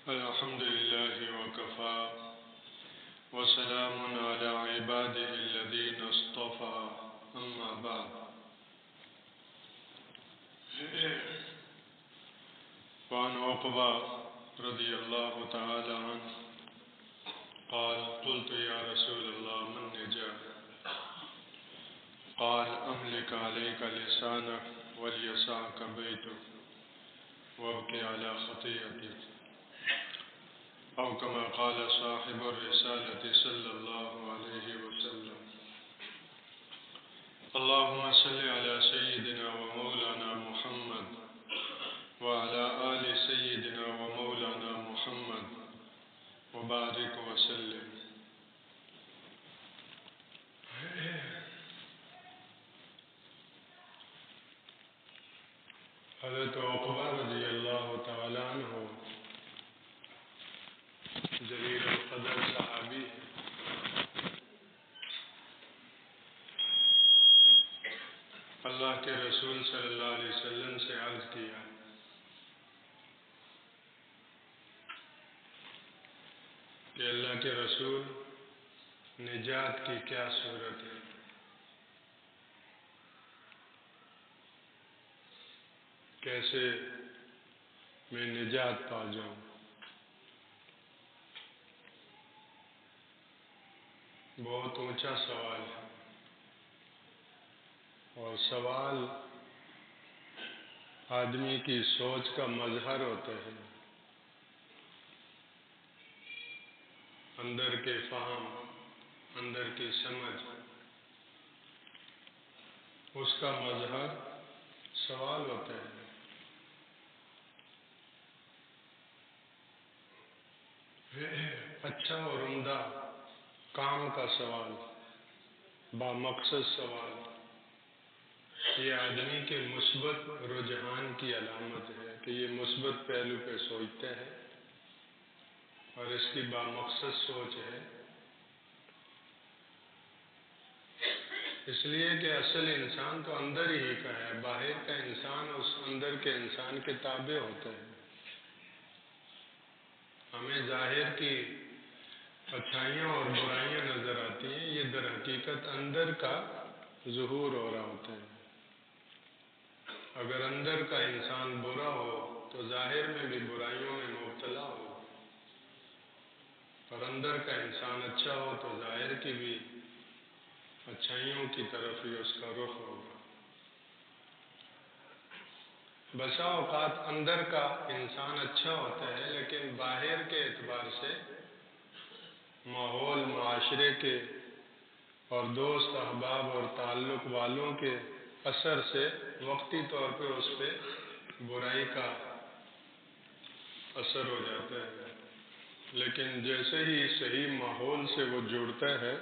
الحمد لله وكفى وسلام على عباده الذين اصطفى أما بعد. وعن عقبة رضي الله تعالى عنه قال قلت يا رسول الله من نجاة؟ قال أملك عليك لسانك وليسعك بيتك وابكي على خطيئتك، أو كما قال صاحب الرسالة صلى الله عليه وسلم. اللهم صل على سيدنا ومولانا محمد وعلى آل سيدنا ومولانا محمد وبارك وسلم. حضرت عقبہ رضی اللہ تعالیٰ عنہ جلیل القدر صحابی اللہ کے رسول صلی اللہ علیہ وسلم سے عرض کیا کہ اللہ کے رسول، نجات کی کیا صورت ہے؟ کیسے میں نجات پا جاؤں؟ بہت اونچا سوال ہے، اور سوال آدمی کی سوچ کا مظہر ہوتا ہے، اندر کے فہم، اندر کی سمجھ، اس کا مظہر سوال ہوتا ہے۔ اچھا اور عمدہ کام کا سوال، بامقصد سوال، یہ آدمی کے مثبت رجحان کی علامت ہے کہ یہ مثبت پہلو پہ سوچتا ہے اور اس کی بامقصد سوچ ہے، اس لیے کہ اصل انسان تو اندر ہی کا ہے، باہر کا انسان اس اندر کے انسان کے تابع ہوتا ہے۔ ہمیں ظاہر کی اچھائیاں اور برائیاں نظر آتی ہیں، یہ در حقیقت اندر کا ظہور ہو رہا ہوتا ہے۔ اگر اندر کا انسان برا ہو تو ظاہر میں بھی برائیوں میں مبتلا ہو، اور اندر کا انسان اچھا ہو تو ظاہر کی بھی اچھائیوں کی طرف ہی اس کا رخ ہوگا۔ بسا اوقات اندر کا انسان اچھا ہوتا ہے لیکن باہر کے اعتبار سے ماحول، معاشرے کے اور دوست احباب اور تعلق والوں کے اثر سے وقتی طور پہ اس پہ برائی کا اثر ہو جاتا ہے، لیکن جیسے ہی صحیح ماحول سے وہ جڑتا ہے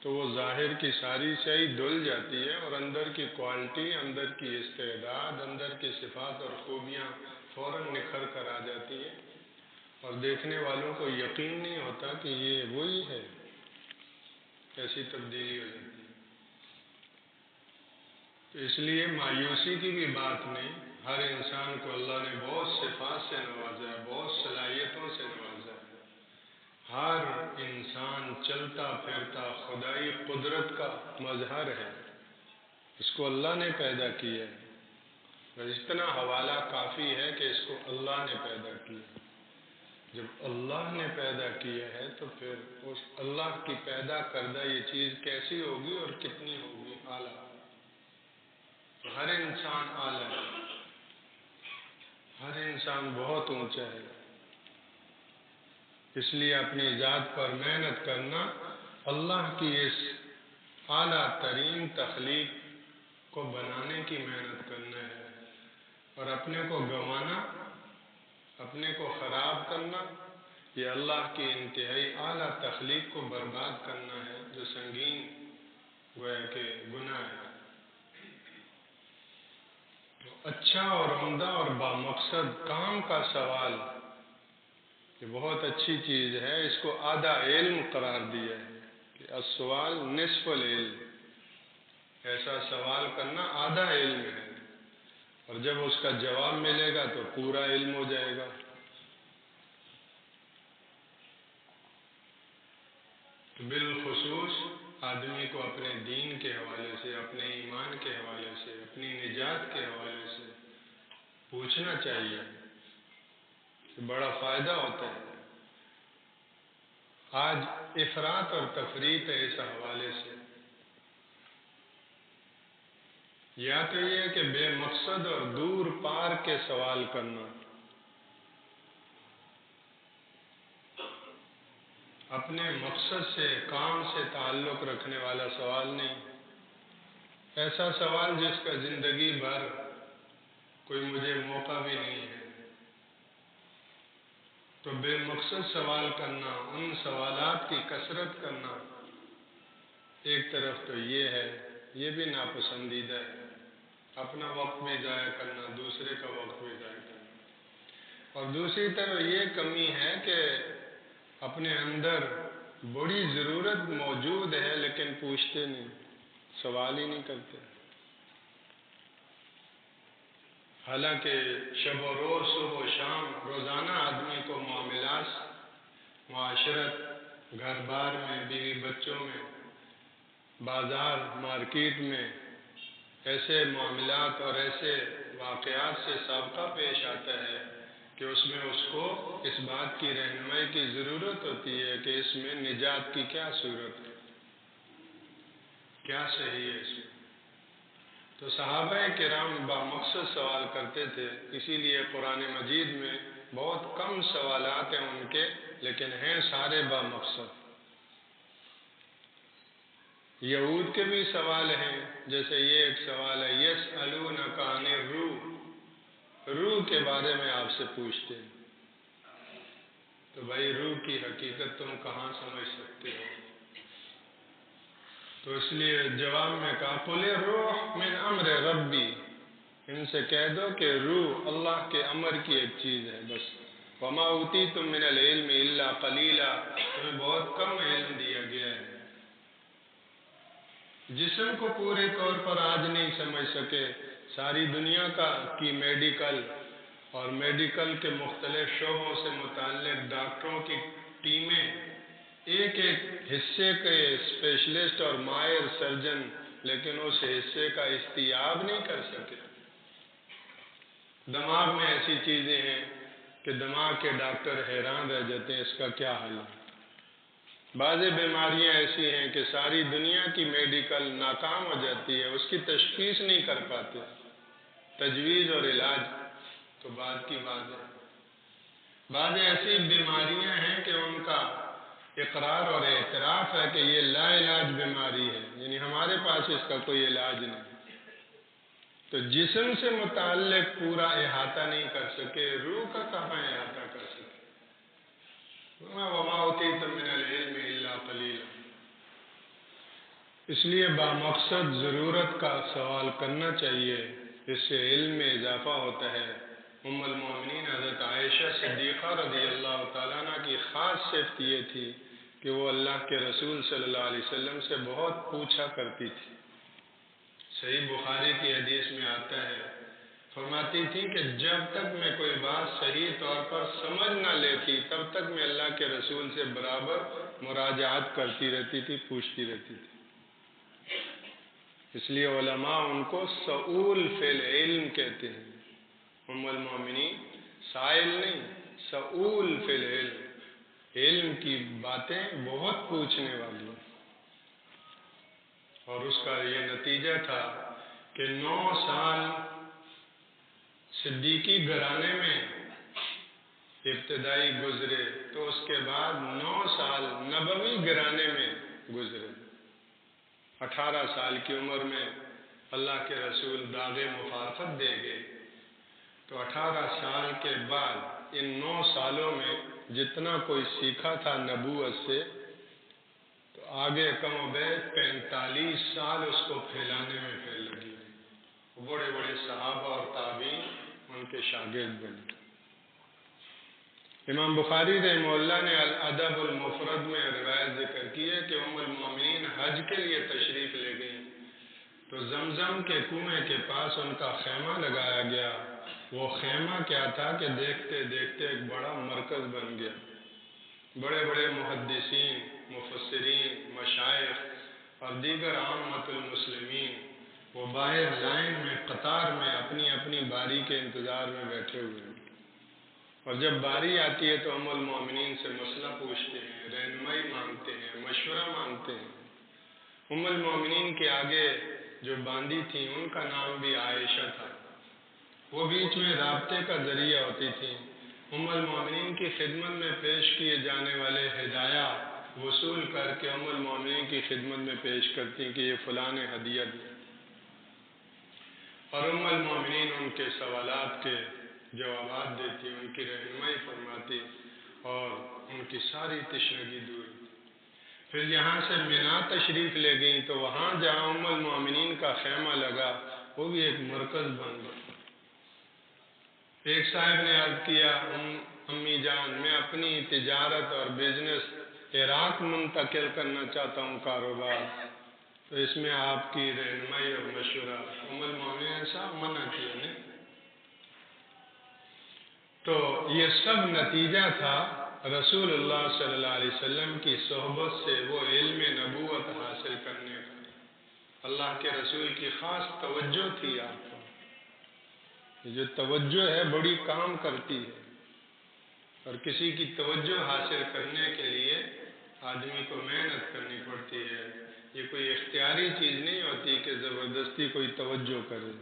تو وہ ظاہر کی ساری سیاہی دھل جاتی ہے اور اندر کی کوالٹی، اندر کی استعداد، اندر کی صفات اور خوبیاں فوراً نکھر کر آ جاتی ہیں، اور دیکھنے والوں کو یقین نہیں ہوتا کہ یہ وہی ہے، ایسی تبدیلی ہو جاتی ہے۔ تو اس لیے مایوسی کی بھی بات نہیں، ہر انسان کو اللہ نے بہت صفات سے نوازا ہے، بہت صلاحیتوں سے نوازا ہے۔ ہر انسان چلتا پھرتا خدائی قدرت کا مظہر ہے، اس کو اللہ نے پیدا کیا ہے، اور اتنا حوالہ کافی ہے کہ اس کو اللہ نے پیدا کیا۔ جب اللہ نے پیدا کیا ہے تو پھر اس اللہ کی پیدا کردہ یہ چیز کیسی ہوگی اور کتنی ہوگی؟ اعلیٰ۔ تو ہر انسان اعلیٰ ہے، ہر انسان بہت اونچا ہے، اس لیے اپنی ذات پر محنت کرنا، اللہ کی اس اعلیٰ ترین تخلیق کو بنانے کی محنت کرنا ہے، اور اپنے کو گنوانا، اپنے کو خراب کرنا، یہ اللہ کی انتہائی اعلیٰ تخلیق کو برباد کرنا ہے، جو سنگین گویا کہ گناہ ہے۔ تو اچھا اور عمدہ اور بامقصد کام کا سوال یہ بہت اچھی چیز ہے، اس کو آدھا علم قرار دیا ہے کہ السؤال نصف العلم، ایسا سوال کرنا آدھا علم ہے، اور جب اس کا جواب ملے گا تو پورا علم ہو جائے گا۔ بالخصوص آدمی کو اپنے دین کے حوالے سے، اپنے ایمان کے حوالے سے، اپنی نجات کے حوالے سے پوچھنا چاہیے، بڑا فائدہ ہوتا ہے۔ آج افراط اور تفریط ہے اس حوالے سے، یا تو یہ کہ بے مقصد اور دور پار کے سوال کرنا، اپنے مقصد سے، کام سے تعلق رکھنے والا سوال نہیں، ایسا سوال جس کا زندگی بھر کوئی مجھے موقع بھی نہیں ہے۔ تو بے مقصد سوال کرنا، ان سوالات کی کثرت کرنا، ایک طرف تو یہ ہے، یہ بھی ناپسندیدہ ہے، اپنا وقت بھی ضائع کرنا، دوسرے کا وقت بھی ضائع کرنا۔ اور دوسری طرف یہ کمی ہے کہ اپنے اندر بڑی ضرورت موجود ہے لیکن پوچھتے نہیں، سوال ہی نہیں کرتے۔ حالانکہ شب و روز، صبح و شام، روزانہ آدمی کو معاملات، معاشرت، گھر بار میں، بیوی بچوں میں، بازار مارکیٹ میں ایسے معاملات اور ایسے واقعات سے سابقہ پیش آتا ہے کہ اس میں اس کو اس بات کی رہنمائی کی ضرورت ہوتی ہے کہ اس میں نجات کی کیا صورت ہے، کیا صحیح ہے اس میں۔ تو صحابہ کرام بامقصد سوال کرتے تھے، اسی لیے قرآن مجید میں بہت کم سوالات ہیں ان کے، لیکن ہیں سارے بامقصد۔ یہود کے بھی سوال ہیں، جیسے یہ ایک سوال ہے، یسألونک عن الروح، روح کے بارے میں آپ سے پوچھتے ہیں۔ تو بھائی روح کی حقیقت تم کہاں سمجھ سکتے ہو؟ تو اس لیے جواب میں کہا قل الروح من امر ربی، ان سے کہہ دو کہ روح اللہ کے امر کی ایک چیز ہے بس۔ وما اوتیتم من العلم الا قلیلا، تمہیں بہت کم علم دیا گیا ہے۔ جسم کو پورے طور پر آج نہیں سمجھ سکے، ساری دنیا کی میڈیکل اور میڈیکل کے مختلف شعبوں سے متعلق ڈاکٹروں کی ٹیمیں ایک ایک حصے کے اسپیشلسٹ اور ماہر سرجن، لیکن اس حصے کا استیعاب نہیں کر سکے۔ دماغ میں ایسی چیزیں ہیں کہ دماغ کے ڈاکٹر حیران رہ جاتے ہیں اس کا کیا حل ہے۔ بعض بیماریاں ایسی ہیں کہ ساری دنیا کی میڈیکل ناکام ہو جاتی ہے، اس کی تشخیص نہیں کر پاتے، تجویز اور علاج تو بعد کی بات ہے۔ بعض ایسی بیماریاں ہیں کہ ان کا اقرار اور اعتراف ہے کہ یہ لا علاج بیماری ہے، یعنی ہمارے پاس اس کا کوئی علاج نہیں۔ تو جسم سے متعلق پورا احاطہ نہیں کر سکے، روح کا کہاں احاطہ کر سکے؟ وما اوتیتم من العلم الا قلیلا۔ اس لیے بامقصد ضرورت کا سوال کرنا چاہیے، اس سے علم میں اضافہ ہوتا ہے۔ ام المومنین حضرت عائشہ صدیقہ رضی اللہ تعالیٰ عنہ کی خاص صفت یہ تھی کہ وہ اللہ کے رسول صلی اللہ علیہ وسلم سے بہت پوچھا کرتی تھی۔ صحیح بخاری کی حدیث میں آتا ہے، فرماتی تھی کہ جب تک میں کوئی بات صحیح طور پر سمجھ نہ لیتی تب تک میں اللہ کے رسول سے برابر مراجعات کرتی رہتی تھی، پوچھتی رہتی تھی۔ اس لیے علماء ان کو سؤول فی العلم کہتے ہیں۔ ام المومنین سائل نہیں، سؤول فی العلم، علم کی باتیں بہت پوچھنے والی ہیں۔ اور اس کا یہ نتیجہ تھا کہ 9 سال صدیقی گھرانے میں ابتدائی گزرے، تو اس کے بعد 9 سال نبوی گھرانے میں گزرے۔ 18 سال کی عمر میں اللہ کے رسول داغ مفارقت دے گئے، تو 18 سال کے بعد ان 9 سالوں میں جتنا کوئی سیکھا تھا نبوت سے، تو آگے کم و بیش 45 سال اس کو پھیلانے میں پھیل لگی۔ بڑے بڑے صحابہ اور تابعین ان کے شاگرد بنے۔ امام بخاری رحمہ اللہ نے الادب المفرد میں روایت ذکر کی ہے کہ ام المومنین حج کے لیے تشریف لے گئیں، تو زمزم کے کنویں کے پاس ان کا خیمہ لگایا گیا۔ وہ خیمہ کیا تھا کہ دیکھتے دیکھتے ایک بڑا مرکز بن گیا۔ بڑے بڑے محدثین، مفسرین، مشائخ اور دیگر عامۃ المسلمین وہ باہر لائن میں قطار میں اپنی اپنی باری کے انتظار میں بیٹھے ہوئے ہیں، اور جب باری آتی ہے تو ام المومنین سے مسئلہ پوچھتے ہیں، رہنمائی مانگتے ہیں، مشورہ مانگتے ہیں۔ ام المومنین کے آگے جو باندی تھیں ان کا نام بھی عائشہ تھا، وہ بیچ میں رابطے کا ذریعہ ہوتی تھیں۔ ام المومنین کی خدمت میں پیش کیے جانے والے ہدایہ وصول کر کے ام المومنین کی خدمت میں پیش کرتی ہیں کہ یہ فلاں نے ہدیہ دی، اور ام المومنین ان کے سوالات کے جوابات دیتی، ان کی رہنمائی فرماتی اور ان کی ساری تشنگی دور۔ پھر یہاں سے مینا تشریف لے گئیں تو وہاں جہاں ام المومنین کا خیمہ لگا وہ بھی ایک مرکز بن گیا۔ ایک صاحب نے عرض کیا، امی جان میں اپنی تجارت اور بزنس عراق منتقل کرنا چاہتا ہوں، کاروبار، تو اس میں آپ کی رہنمائی اور مشورہ۔ ام المومنین ایسا منع کیا نہیں۔ تو یہ سب نتیجہ تھا رسول اللہ صلی اللہ علیہ وسلم کی صحبت سے وہ علم نبوت حاصل کرنے کا۔ اللہ کے رسول کی خاص توجہ تھی آپ کو۔ یہ جو توجہ ہے بڑی کام کرتی ہے، اور کسی کی توجہ حاصل کرنے کے لیے آدمی کو محنت کرنی پڑتی ہے۔ یہ کوئی اختیاری چیز نہیں ہوتی کہ زبردستی کوئی توجہ کرے۔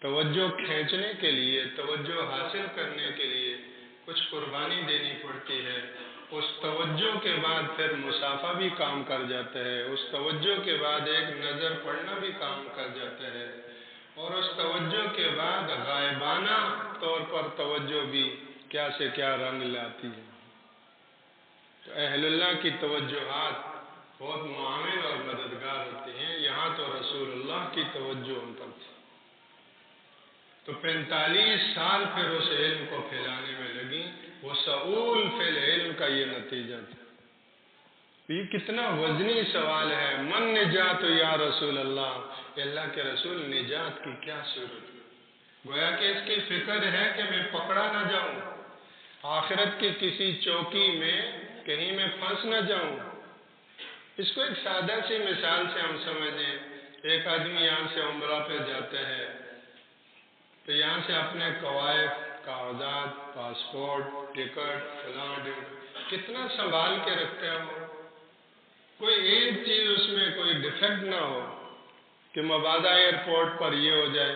توجہ کھینچنے کے لیے، توجہ حاصل کرنے کے لیے کچھ قربانی دینی پڑتی ہے۔ اس توجہ کے بعد پھر مسافہ بھی کام کر جاتا ہے، اس توجہ کے بعد ایک نظر پڑنا بھی کام کر جاتا ہے، اور اس توجہ کے بعد غائبانہ طور پر توجہ بھی کیا سے کیا رنگ لاتی ہے۔ تو اہل اللہ کی توجہات بہت معاون اور مددگار ہوتی ہیں۔ یہاں تو رسول اللہ کی توجہ ان پر تھی، تو 45 سال پھر اس علم کو پھیلانے میں لگی۔ وہ سعول فی العلم کا یہ نتیجہ تھا۔ یہ کتنا وزنی سوال ہے، من نجات یا رسول اللہ، کہ اللہ کے رسول نجات کی کیا صورت ہے؟ گویا کہ اس کی فکر ہے کہ میں پکڑا نہ جاؤں، آخرت کی کسی چوکی میں کہیں میں پھنس نہ جاؤں۔ اس کو ایک سادہ سی مثال سے ہم سمجھیں۔ ایک آدمی یہاں سے عمرہ پہ جاتا ہے تو یہاں سے اپنے قوائف، کاغذات، پاسپورٹ، ٹکٹ، فلاں کتنا سنبھال کے رکھتے ہیں وہ، کوئی ایک چیز اس میں کوئی ڈیفیکٹ نہ ہو کہ مبادا ایئرپورٹ پر یہ ہو جائے،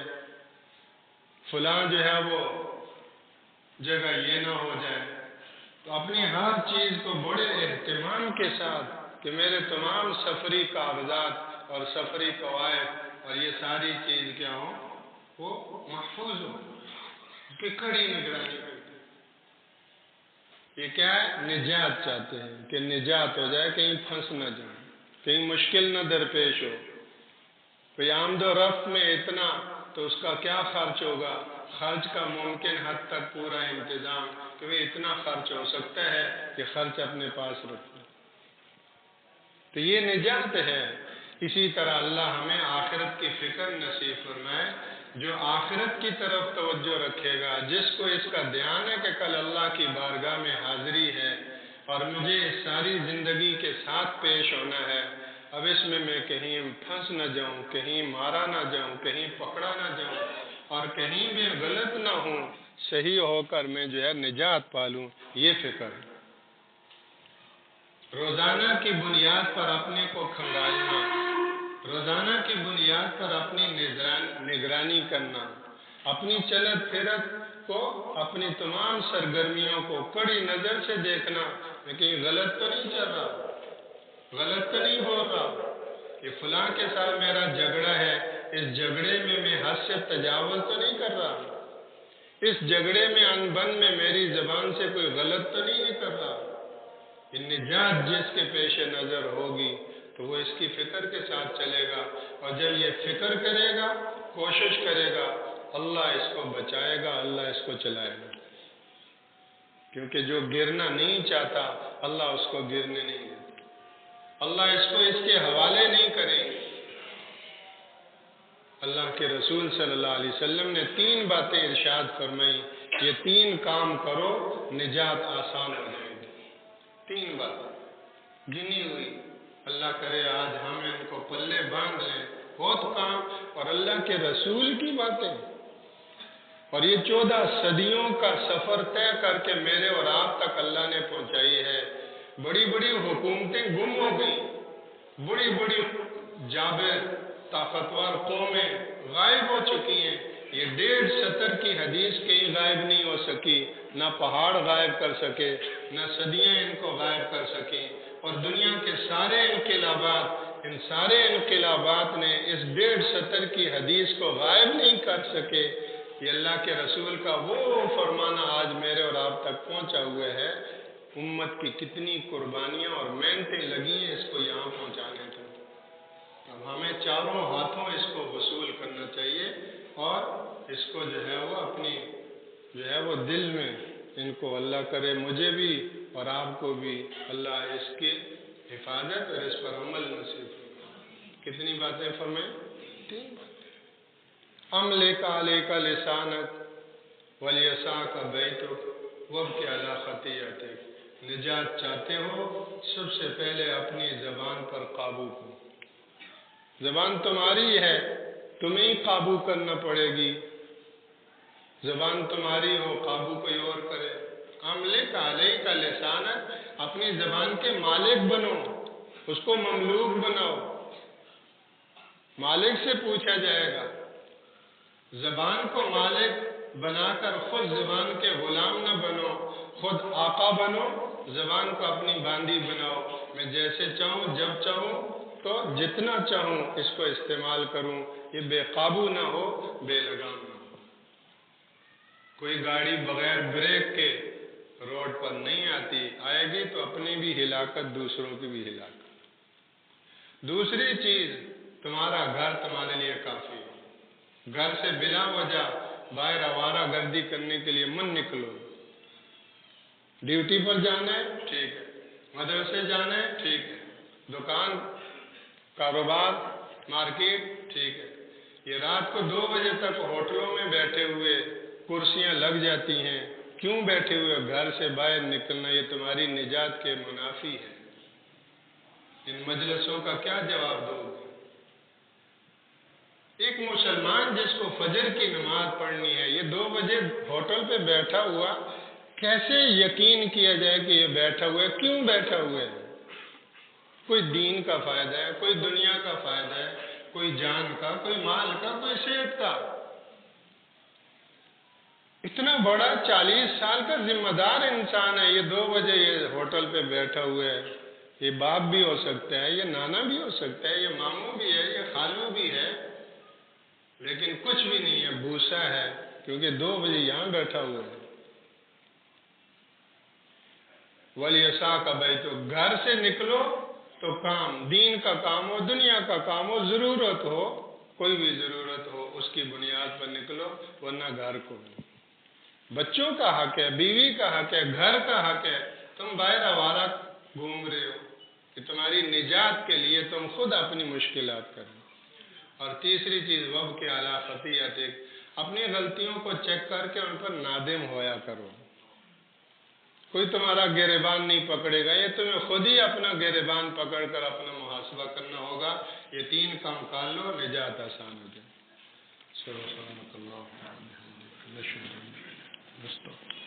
فلاں جو ہے وہ جگہ یہ نہ ہو جائے۔ تو اپنی ہر چیز کو بڑے اہتمام کے ساتھ کہ میرے تمام سفری کاغذات اور سفری قوائف اور یہ ساری چیز کیا ہوں، وہ محفوظ ہو، اس کی کڑی نگرانی کرتے ہیں۔ یہ کیا ہے؟ نجات چاہتے ہیں کہ نجات ہو جائے، کہیں پھنس نہ جائیں، کہیں مشکل نہ درپیش ہو۔ کوئی آمد و رفت میں اتنا تو اس کا کیا خرچ ہوگا، خرچ کا ممکن حد تک پورا انتظام کہ وہ اتنا خرچ ہو سکتا ہے کہ خرچ اپنے پاس رکھیں۔ تو یہ نجات ہے۔ اسی طرح اللہ ہمیں آخرت کی فکر نصیب فرمائے۔ جو آخرت کی طرف توجہ رکھے گا، جس کو اس کا دھیان ہے کہ کل اللہ کی بارگاہ میں حاضری ہے اور مجھے اس ساری زندگی کے ساتھ پیش ہونا ہے، اب اس میں کہیں پھنس نہ جاؤں، کہیں مارا نہ جاؤں، کہیں پکڑا نہ جاؤں، اور کہیں بھی غلط نہ ہوں، صحیح ہو کر میں جو ہے نجات پالوں، یہ فکر ہے۔ روزانہ کی بنیاد پر اپنے کو کھنگالنا، روزانہ کی بنیاد پر اپنی نگرانی کرنا، اپنی چلت پھرت کو، اپنی تمام سرگرمیوں کو کڑی نظر سے دیکھنا، میں کہیں غلط تو نہیں چل رہا، غلط تو نہیں بول رہا، کہ فلاں کے ساتھ میرا جھگڑا ہے، اس جھگڑے میں حد سے تجاوز تو نہیں کر رہا، اس جھگڑے میں انبن میں میری زبان سے کوئی غلط تو نہیں کر رہا۔ یہ نجات جس کے پیش نظر ہوگی تو وہ اس کی فکر کے ساتھ چلے گا، اور جب یہ فکر کرے گا، کوشش کرے گا، اللہ اس کو بچائے گا، اللہ اس کو چلائے گا، کیونکہ جو گرنا نہیں چاہتا اللہ اس کو گرنے نہیں دیتا، اللہ اس کو اس کے حوالے نہیں کریں گے۔ اللہ کے رسول صلی اللہ علیہ وسلم نے 3 باتیں ارشاد فرمائی، یہ 3 کام کرو نجات آسان ہو جائے گی۔ 3 باتیں گنی ہوئی، اللہ کرے آج ہم ان کو پلے باندھ لیں، بہت کام، اور اللہ کے رسول کی باتیں، اور یہ 14 صدیوں کا سفر طے کر کے میرے اور آپ تک اللہ نے پہنچائی ہے۔ بڑی بڑی حکومتیں گم ہو گئیں، بڑی بڑی جابر طاقتور قومیں غائب ہو چکی ہیں، یہ 1.5 سطر کی حدیث کہیں غائب نہیں ہو سکی، نہ پہاڑ غائب کر سکے، نہ صدیاں ان کو غائب کر سکیں، اور دنیا کے سارے انقلابات، ان سارے انقلابات نے اس 1.5 سطر کی حدیث کو غائب نہیں کر سکے۔ یہ اللہ کے رسول کا وہ فرمانا آج میرے اور آپ تک پہنچا ہوا ہے، امت کی کتنی قربانیاں اور محنتیں لگی ہیں اس کو یہاں پہنچانے تک۔ اب ہمیں چاروں ہاتھوں اس کو وصول کرنا چاہیے، اور اس کو جو ہے وہ اپنی وہ دل میں، ان کو اللہ کرے مجھے بھی اور آپ کو بھی اللہ اس کی حفاظت اور اس پر عمل نصیب فرمائے۔ کتنی باتیں فرمائیں؟ 3 باتیں۔ علیک لسانک ولیسعک بیتک وابکی علی خطیئتک۔ نجات چاہتے ہو، سب سے پہلے اپنی زبان پر قابو کرو۔ زبان تمہاری ہے، تمہیں ہی قابو کرنا پڑے گی۔ زبان تمہاری ہو، قابو کوئی اور کرے۔ املک علیک لسانک، اپنی زبان کے مالک بنو، اس کو مملوک بناؤ، مالک سے پوچھا جائے گا۔ زبان کو مالک بنا کر خود زبان کے غلام نہ بنو، خود آقا بنو، زبان کو اپنی باندی بناؤ۔ میں جیسے چاہوں، جب چاہوں، تو جتنا چاہوں اس کو استعمال کروں، یہ بے قابو نہ ہو، بے لگام نہ ہو۔ کوئی گاڑی بغیر بریک کے روڈ پر نہیں آتی، آئے گی تو اپنی بھی ہلاکت، دوسروں کی بھی ہلاکت۔ دوسری چیز، تمہارا گھر تمہارے لیے کافی ہے۔ گھر سے بلا وجہ باہر آوارہ گردی کرنے کے لیے من نکلو۔ ڈیوٹی پر جانا ہے، ٹھیک ہے، مدرسے جانا ہے، ٹھیک ہے، دکان، کاروبار، مارکیٹ، ٹھیک ہے۔ یہ رات کو 2 بجے تک ہوٹلوں میں بیٹھے ہوئے کرسیاں لگ جاتی ہیں، کیوں بیٹھے ہوئے؟ گھر سے باہر نکلنا یہ تمہاری نجات کے منافی ہے۔ ان مجلسوں کا کیا جواب دو گے؟ ایک مسلمان جس کو فجر کی نماز پڑھنی ہے، یہ 2 بجے ہوٹل پہ بیٹھا ہوا، کیسے یقین کیا جائے کہ یہ بیٹھا ہوا ہے؟ کیوں بیٹھا ہوا ہے؟ کوئی دین کا فائدہ ہے، کوئی دنیا کا فائدہ ہے، کوئی جان کا، کوئی مال کا، کوئی صحت کا۔ اتنا بڑا 40 سال کا ذمہ دار انسان ہے، یہ 2 بجے یہ ہوٹل پہ بیٹھا ہوا ہے۔ یہ باپ بھی ہو سکتا ہے، یہ نانا بھی ہو سکتا ہے، یہ ماموں بھی ہے، یہ خالو بھی ہے، لیکن کچھ بھی نہیں ہے، بھوسا ہے، کیونکہ 2 بجے یہاں بیٹھا ہوا ہے۔ وَلْيَسَعْكَ بَيْتُكَ، گھر سے نکلو تو کام، دین کا کام ہو، دنیا کا کام ہو، ضرورت ہو، کوئی بھی ضرورت ہو، اس کی بنیاد پر نکلو، ورنہ گھر کو۔ بچوں کا حق ہے، بیوی کا حق ہے، گھر کا حق ہے۔ تم باہر آوارہ گھوم رہے ہو کہ تمہاری نجات کے لیے تم خود اپنی مشکلات کرو۔ اور تیسری چیز، وابکی علی خطیئتک، اپنی غلطیوں کو چیک کر کے ان پر نادم ہویا کرو۔ کوئی تمہارا گریبان نہیں پکڑے گا، یہ تمہیں خود ہی اپنا گریبان پکڑ کر اپنا محاسبہ کرنا ہوگا۔ یہ 3 کام کر لو، نجات آسان ہو جائے۔ سبحانک اللہم و بحمدک، نشہد ان لا الہ الا انت، نستغفرک۔